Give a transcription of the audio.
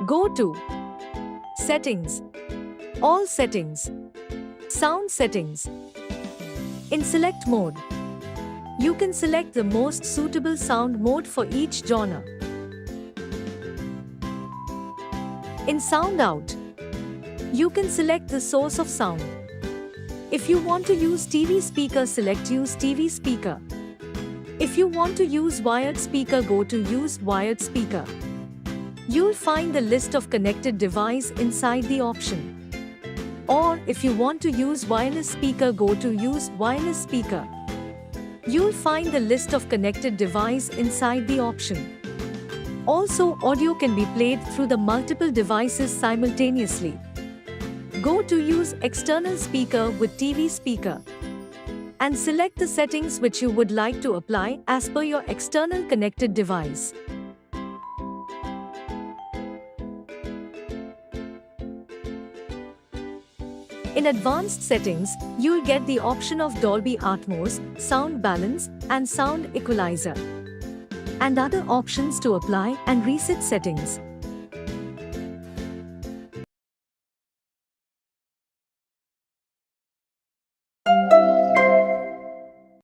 Go to Settings, All Settings, Sound Settings. In Select Mode, you can select the most suitable sound mode for each genre. In Sound Out, you can select the source of sound. If you want to use TV speaker, select Use TV speaker. If you want to use wired speaker, go to Use wired speaker. You'll find the list of connected device inside the option. Or if you want to use wireless speaker, go to Use wireless speaker. You'll find the list of connected device inside the option. Also, audio can be played through the multiple devices simultaneously. Go to Use external speaker with TV speaker and select the settings which you would like to apply as per your external connected device. In Advanced Settings, you'll get the option of Dolby Atmos, Sound Balance, and Sound Equalizer, and other options to apply and reset settings.